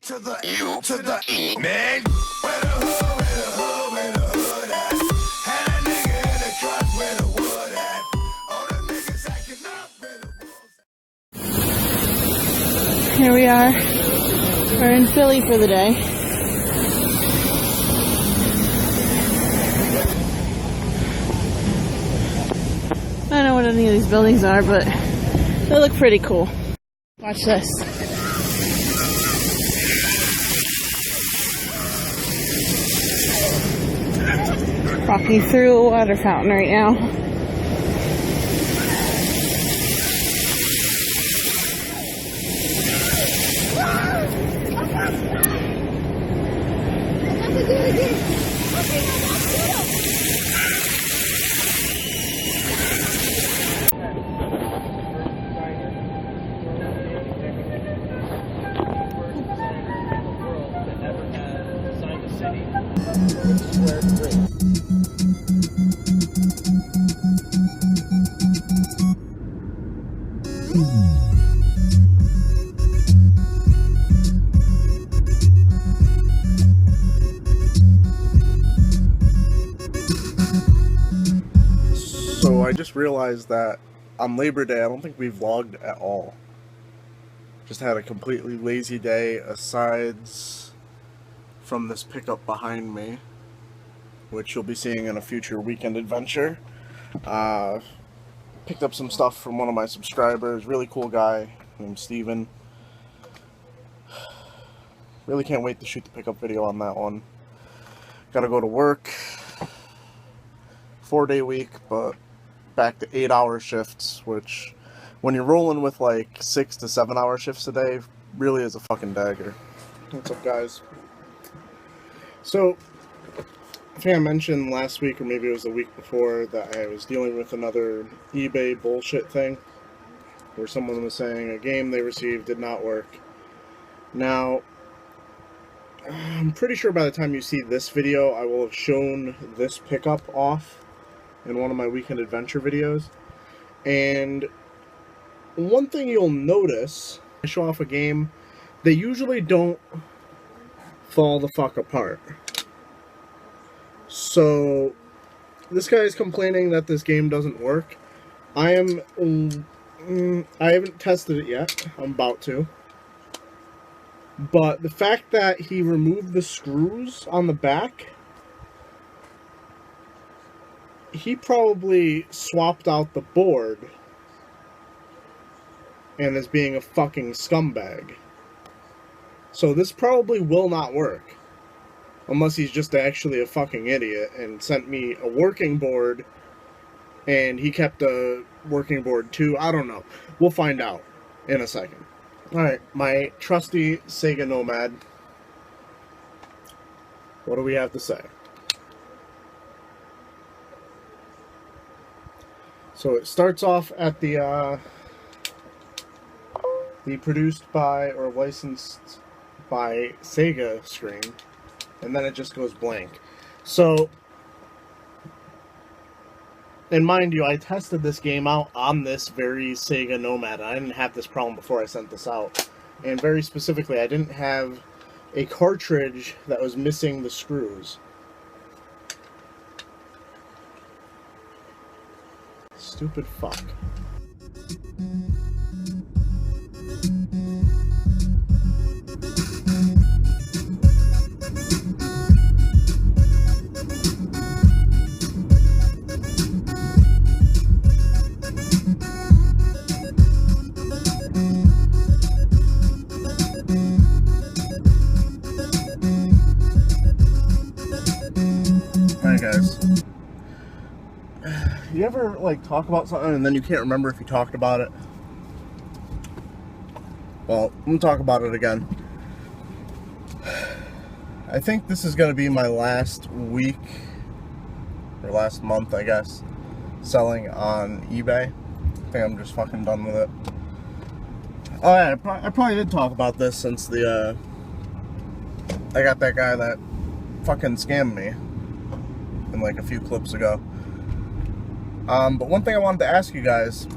to the U to the E, man. Where the hood, where the hood, where the hood at? Had a nigga in the truck where the wood at. All the niggas acting up where the wolves at. Here we are. We're in Philly for the day. I don't know what any of these buildings are, but they look pretty cool. Watch this. Walking through a water fountain right now. So I just realized that on Labor Day, I don't think we vlogged at all. Just had a completely lazy day aside from this pickup behind me, which you'll be seeing in a future weekend adventure. Picked up some stuff from one of my subscribers, really cool guy named Steven. Really can't wait to shoot the pickup video on that one. Gotta go to work, 4-day week, but back to 8-hour shifts, which when you're rolling with like 6 to 7 hour shifts a day really is a fucking dagger. What's up, guys? So I think I mentioned last week, or maybe it was the week before, that I was dealing with another eBay bullshit thing where someone was saying a game they received did not work. Now, I'm pretty sure by the time you see this video, I will have shown this pickup off in one of my weekend adventure videos. And one thing you'll notice, I show off a game, they usually don't fall the fuck apart. So this guy is complaining that this game doesn't work. I haven't tested it yet. I'm about to. But the fact that he removed the screws on the back, he probably swapped out the board and is being a fucking scumbag. So this probably will not work. Unless he's just actually a fucking idiot and sent me a working board and he kept a working board too. I don't know. We'll find out in a second. Alright, my trusty Sega Nomad. What do we have to say? So it starts off at the produced by or licensed by Sega screen, and then it just goes blank. So, and mind you, I tested this game out on this very Sega Nomad. I didn't have this problem before I sent this out. And very specifically, I didn't have a cartridge that was missing the screws. Stupid fuck. Alright, guys. You ever, like, talk about something and then you can't remember if you talked about it? Well, I'm gonna talk about it again. I think this is gonna be my last week, or last month, I guess, selling on eBay. I think I'm just fucking done with it. Oh yeah, I probably did talk about this since I got that guy that fucking scammed me in like a few clips ago. But one thing I wanted to ask you guys,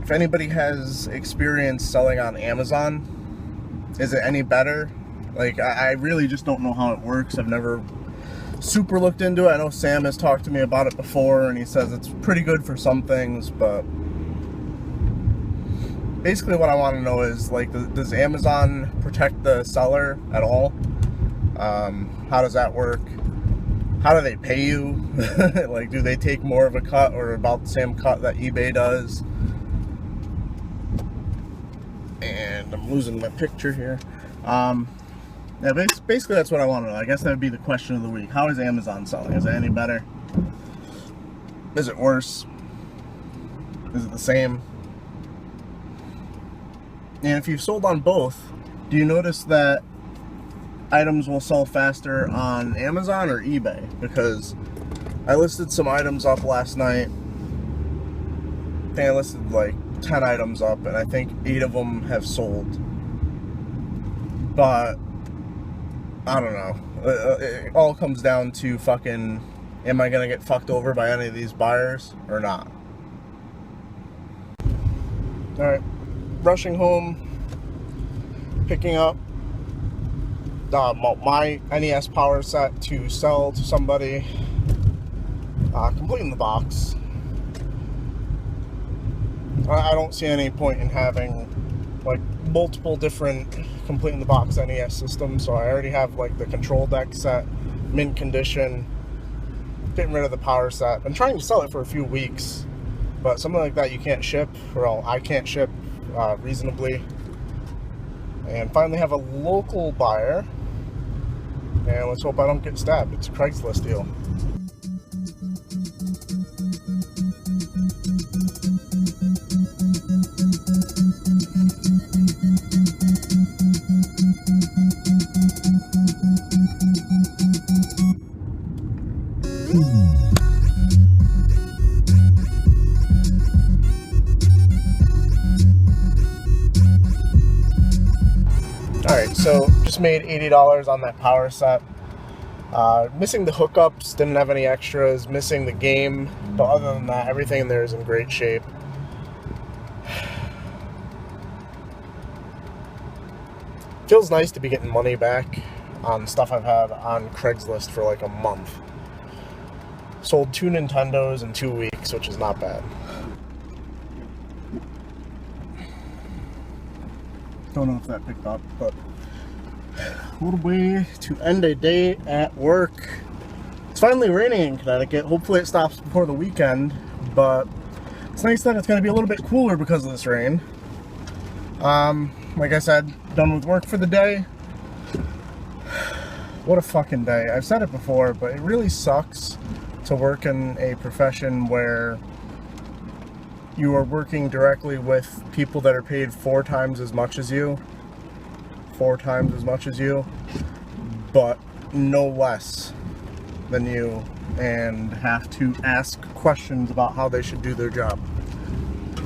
if anybody has experience selling on Amazon, is it any better Like, I really just don't know how it works. I've never super looked into it. I know Sam has talked to me about it before, and he says it's pretty good for some things, but basically what I want to know is, like, does Amazon protect the seller at all? How does that work? How do they pay you? Like, do they take more of a cut or about the same cut that eBay does? And I'm losing my picture here. Yeah, basically that's what I want to know. I guess that would be the question of the week. How is Amazon selling? Is it any better? Is it worse? Is it the same? And if you've sold on both, do you notice that items will sell faster on Amazon or eBay? Because I listed some items up last night. I think I listed like 10 items up, and I think 8 of them have sold. But I don't know. It all comes down to fucking, am I gonna get fucked over by any of these buyers or not? Alright, rushing home, picking up my NES power set to sell to somebody, completing the box. I don't see any point in having like multiple different completing the box NES systems, so I already have like the control deck set, mint condition, getting rid of the power set. Been trying to sell it for a few weeks, but something like that you can't ship, or I can't ship reasonably. And finally have a local buyer, and let's hope I don't get stabbed. It's a Craigslist deal. Alright, so just made $80 on that power set. Missing the hookups, didn't have any extras, missing the game, but other than that, everything in there is in great shape. Feels nice to be getting money back on stuff I've had on Craigslist for like a month. Sold 2 Nintendos in 2 weeks, which is not bad. Don't know if that picked up, but what a way to end a day at work. It's finally raining in Connecticut. Hopefully it stops before the weekend, but it's nice that it's going to be a little bit cooler because of this rain. Like I said, done with work for the day. What a fucking day. I've said it before, but it really sucks to work in a profession where you are working directly with people that are paid 4 times as much as you. 4 times as much as you, but no less than you, and have to ask questions about how they should do their job.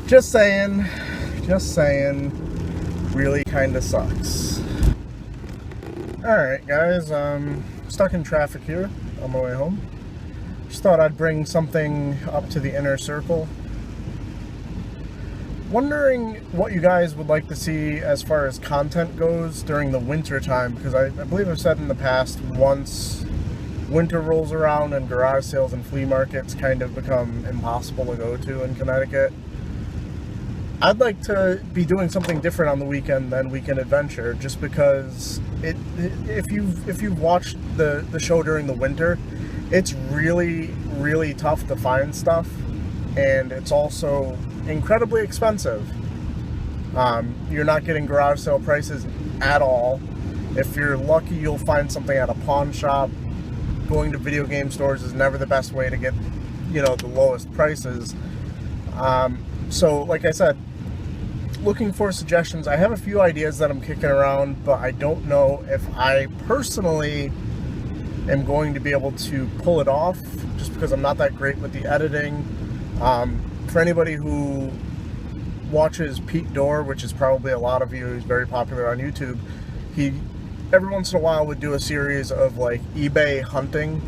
Just saying, really kind of sucks. Alright guys, stuck in traffic here on my way home. Just thought I'd bring something up to the inner circle. Wondering what you guys would like to see as far as content goes during the winter time, because I believe I've said in the past, once winter rolls around and garage sales and flea markets kind of become impossible to go to in Connecticut, I'd like to be doing something different on the weekend than Weekend Adventure, just because if you've watched the show during the winter, it's really tough to find stuff, and it's also incredibly expensive. You're not getting garage sale prices at all. If you're lucky, you'll find something at a pawn shop. Going to video game stores is never the best way to get, the lowest prices. So like I said, looking for suggestions. I have a few ideas that I'm kicking around, but I don't know if I personally am going to be able to pull it off, just because I'm not that great with the editing. For anybody who watches Pete Dorr, which is probably a lot of you, he's very popular on YouTube, he every once in a while would do a series of like eBay hunting,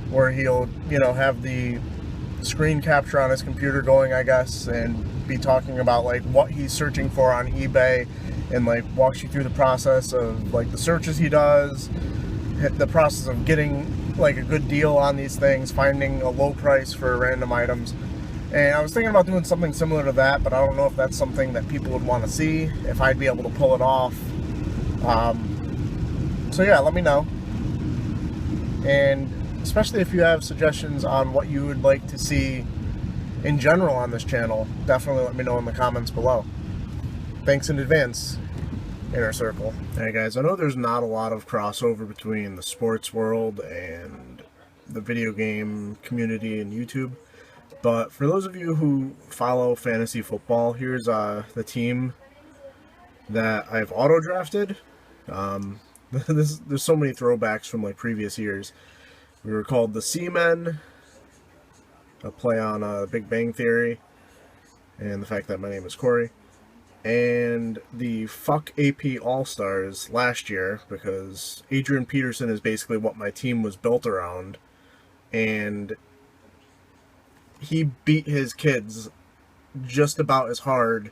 where he'll have the screen capture on his computer going, I guess, and be talking about like what he's searching for on eBay, and like walks you through the process of like the searches he does, the process of getting like a good deal on these things, finding a low price for random items. And I was thinking about doing something similar to that, but I don't know if that's something that people would want to see, if I'd be able to pull it off. So yeah, let me know. And especially if you have suggestions on what you would like to see in general on this channel, definitely let me know in the comments below. Thanks in advance, Inner Circle. Hey guys, I know there's not a lot of crossover between the sports world and the video game community and YouTube, but for those of you who follow fantasy football, here's the team that I've auto-drafted. There's so many throwbacks from like previous years. We were called the Seamen, a play on Big Bang Theory, and the fact that my name is Corey. And the Fuck AP All-Stars last year, because Adrian Peterson is basically what my team was built around, and he beat his kids just about as hard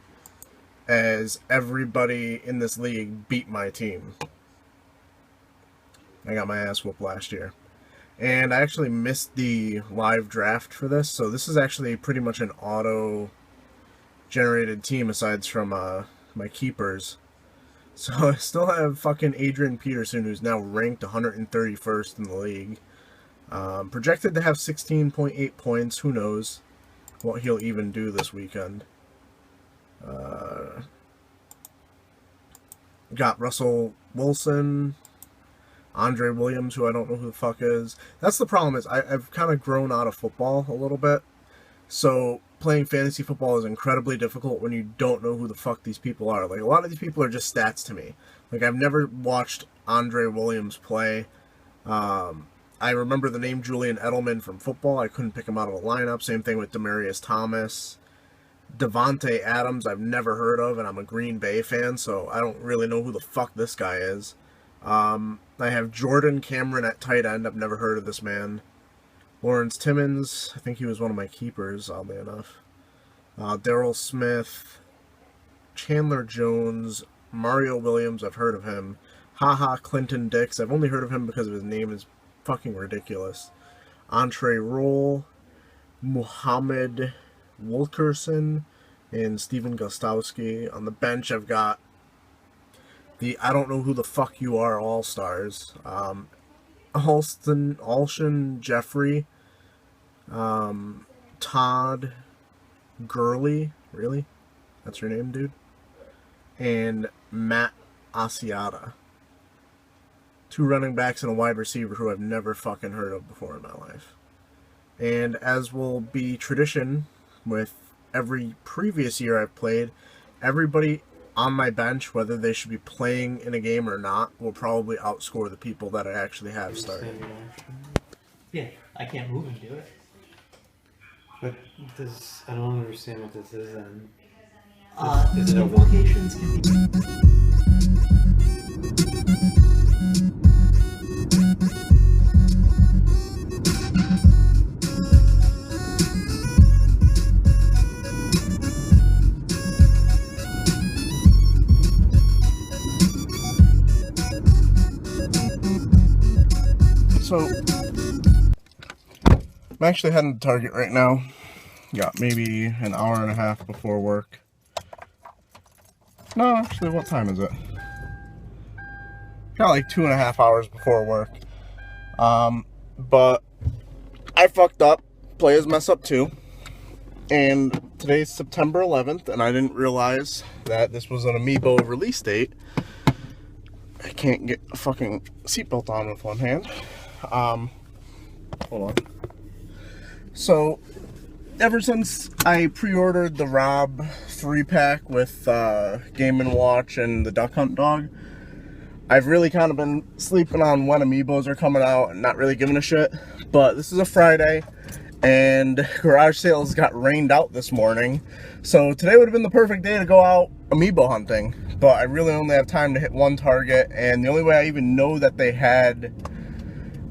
as everybody in this league beat my team. I got my ass whooped last year. And I actually missed the live draft for this, so this is actually pretty much an auto-generated team aside from my keepers. So I still have fucking Adrian Peterson, who's now ranked 131st in the league. Projected to have 16.8 points. Who knows what he'll even do this weekend. Got Russell Wilson, Andre Williams, who I don't know who the fuck is. That's the problem, is I've kind of grown out of football a little bit. So playing fantasy football is incredibly difficult when you don't know who the fuck these people are. Like, a lot of these people are just stats to me. Like, I've never watched Andre Williams play. I remember the name Julian Edelman from football. I couldn't pick him out of a lineup. Same thing with Demaryius Thomas. Devontae Adams, I've never heard of, and I'm a Green Bay fan, so I don't really know who the fuck this guy is. I have Jordan Cameron at tight end. I've never heard of this man. Lawrence Timmons, I think he was one of my keepers, oddly enough. Darryl Smith, Chandler Jones, Mario Williams, I've heard of him. Haha Clinton Dix, I've only heard of him because of his name is fucking ridiculous. Entree Roll, Muhammad Wilkerson, and Steven Gostowski. On the bench, I've got the I don't know who the fuck you are All-Stars. Alshon Jeffrey, Todd Gurley, really? That's your name, dude? And Matt Asiata. 2 running backs and a wide receiver who I've never fucking heard of before in my life. And as will be tradition with every previous year I've played, everybody on my bench, whether they should be playing in a game or not, will probably outscore the people that I actually have started. Yeah, I can't move and do it. But this, I don't understand what this is then. Is it a invocations can be... So, I'm actually heading to Target right now. Got maybe an hour and a half before work. No, actually, what time is it? Got like 2.5 hours before work. But I fucked up. Players mess up too. And today's September 11th, and I didn't realize that this was an Amiibo release date. I can't get a fucking seatbelt on with one hand. Hold on. So, ever since I pre-ordered the Rob 3-pack with Game & Watch and the Duck Hunt dog, I've really kind of been sleeping on when Amiibos are coming out and not really giving a shit. But this is a Friday, and garage sales got rained out this morning. So today would have been the perfect day to go out Amiibo hunting. But I really only have time to hit one target, and the only way I even know that they had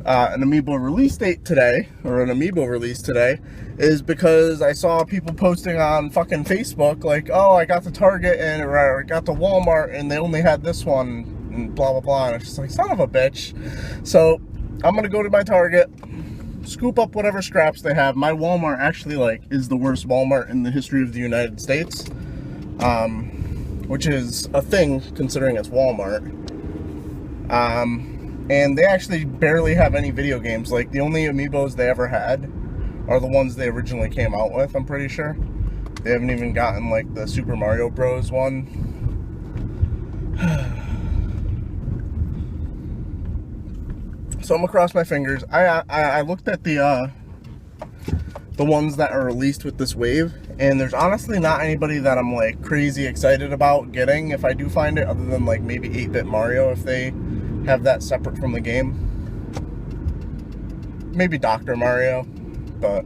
an Amiibo release date today, or an Amiibo release today, is because I saw people posting on fucking Facebook like, oh, I got to Target and or I got to Walmart and they only had this one and blah blah blah. And it's just like, son of a bitch. So I'm gonna go to my Target, scoop up whatever scraps they have. My Walmart actually like is the worst Walmart in the history of the United States, which is a thing considering it's Walmart. And they actually barely have any video games. Like, the only Amiibos they ever had are the ones they originally came out with, I'm pretty sure. They haven't even gotten, like, the Super Mario Bros. One. So I'm gonna cross my fingers. I looked at the ones that are released with this wave, and there's honestly not anybody that I'm, like, crazy excited about getting if I do find it, other than, like, maybe 8-Bit Mario if they have that separate from the game. Maybe Dr. Mario, but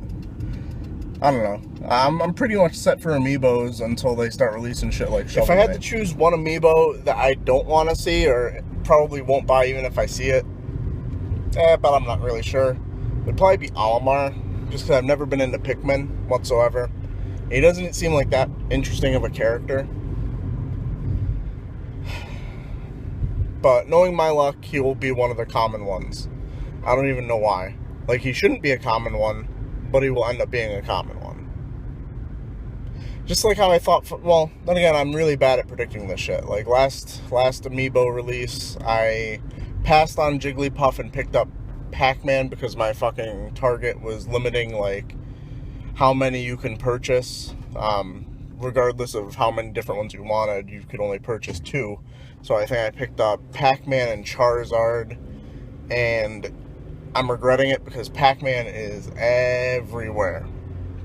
I don't know. I'm pretty much set for Amiibos until they start releasing shit like Shovel Knight. If I had to choose one Amiibo that I don't want to see, or probably won't buy even if I see it, but I'm not really sure, it'd probably be Olimar, just because I've never been into Pikmin whatsoever. He doesn't seem like that interesting of a character. But knowing my luck, he will be one of the common ones. I don't even know why. Like, he shouldn't be a common one, but he will end up being a common one. Just like how I thought, well, then again, I'm really bad at predicting this shit. Like, last Amiibo release, I passed on Jigglypuff and picked up Pac-Man because my fucking Target was limiting, like, how many you can purchase. Regardless of how many different ones you wanted, you could only purchase 2. So I think I picked up Pac-Man and Charizard, and I'm regretting it because Pac-Man is everywhere.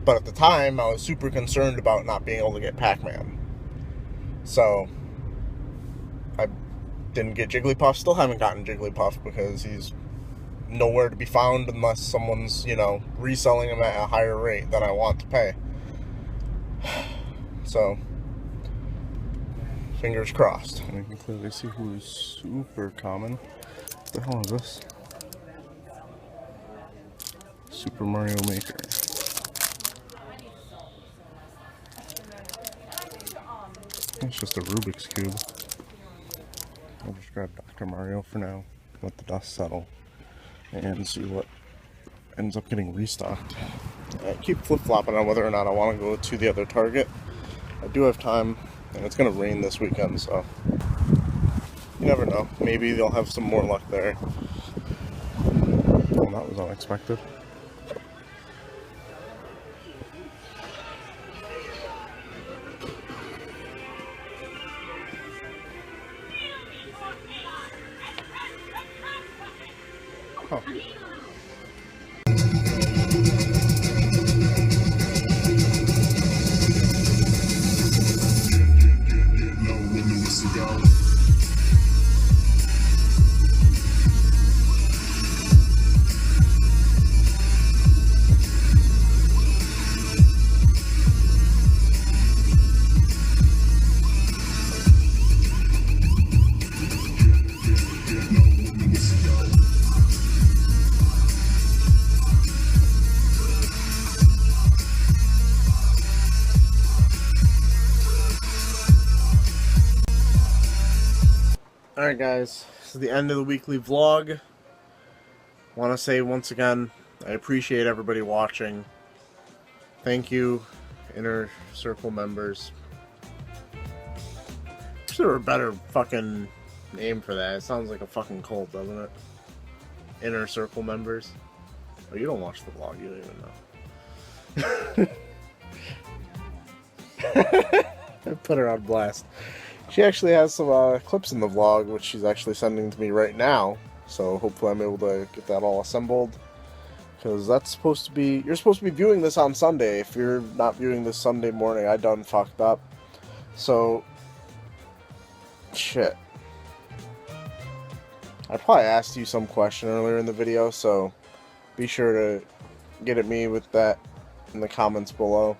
But at the time, I was super concerned about not being able to get Pac-Man. So I didn't get Jigglypuff. Still haven't gotten Jigglypuff because he's nowhere to be found unless someone's, you know, reselling him at a higher rate than I want to pay. So, fingers crossed. And you can clearly see who's super common. What the hell is this? Super Mario Maker. It's just a Rubik's Cube. I'll just grab Dr. Mario for now, let the dust settle, and see what ends up getting restocked. I keep flip-flopping on whether or not I want to go to the other Target. I do have time, and it's going to rain this weekend, so you never know. Maybe they'll have some more luck there. Well, that was unexpected. Oh. Alright guys, this is the end of the weekly vlog. Want to say once again, I appreciate everybody watching. Thank you, Inner Circle members. Is there a better fucking name for that? It sounds like a fucking cult, doesn't it? Inner Circle members. Oh, you don't watch the vlog, you don't even know. I put her on blast. She actually has some clips in the vlog, which she's actually sending to me right now. So hopefully I'm able to get that all assembled. Because that's supposed to be... You're supposed to be viewing this on Sunday. If you're not viewing this Sunday morning, I done fucked up. So... Shit. I probably asked you some question earlier in the video, so... Be sure to get at me with that in the comments below.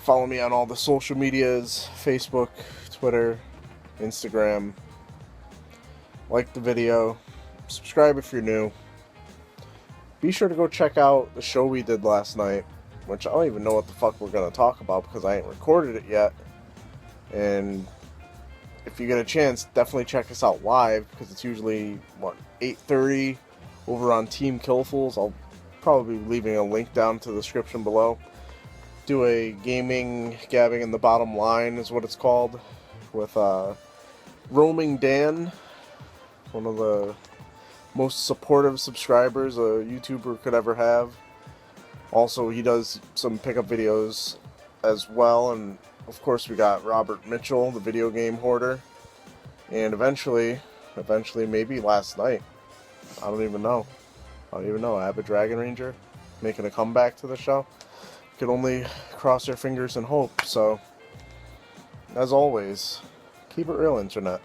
Follow me on all the social medias, Facebook, Twitter, Instagram. like the video, subscribe if you're new. Be sure to go check out the show we did last night, which I don't even know what the fuck we're going to talk about because I ain't recorded it yet. And if you get a chance, definitely check us out live because it's usually, 8:30 over on Team Killfuls. I'll probably be leaving a link down to the description below. Do a gaming gabbing in the bottom line is what it's called, with Roaming Dan, one of the most supportive subscribers a YouTuber could ever have. Also, he does some pickup videos as well, and of course we got Robert Mitchell, the video game hoarder, and eventually maybe last night, I don't even know, Abbott Dragon Ranger making a comeback to the show. Could only cross your fingers and hope. So, as always, keep it real, Internet.